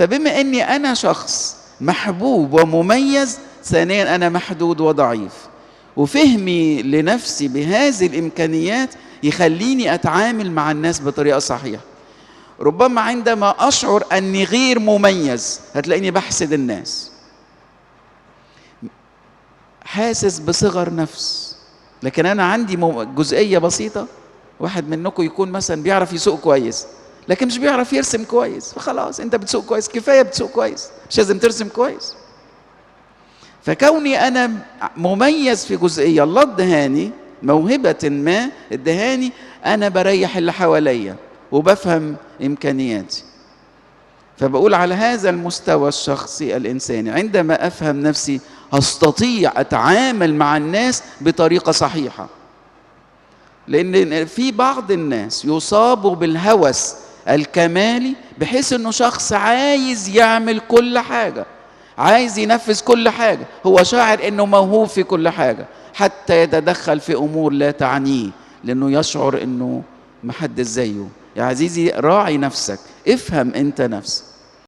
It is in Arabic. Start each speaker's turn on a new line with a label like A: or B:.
A: فبما اني انا شخص محبوب ومميز، ثانيا انا محدود وضعيف، وفهمي لنفسي بهذه الامكانيات يخليني اتعامل مع الناس بطريقه صحيحه. ربما عندما اشعر اني غير مميز هتلاقيني بحسد الناس، حاسس بصغر نفس. لكن انا عندي جزئيه بسيطه، واحد منكم يكون مثلا بيعرف يسوق كويس لكن مش بيعرف يرسم كويس، فخلاص انت بتسوق كويس، كفايه بتسوق كويس، مش لازم ترسم كويس. فكوني انا مميز في جزئيه الله ادهاني، موهبه ما ادهاني، انا بريح اللي حواليا وبفهم امكانياتي. فبقول على هذا المستوى الشخصي الانساني، عندما افهم نفسي استطيع اتعامل مع الناس بطريقه صحيحه. لان في بعض الناس يصابوا بالهوس الكمالي، بحيث انه شخص عايز يعمل كل حاجه، عايز ينفذ كل حاجه، هو شاعر انه موهوب في كل حاجه، حتى يتدخل في امور لا تعنيه لانه يشعر انه محدش زيه. يا عزيزي راعي نفسك، افهم انت نفسك.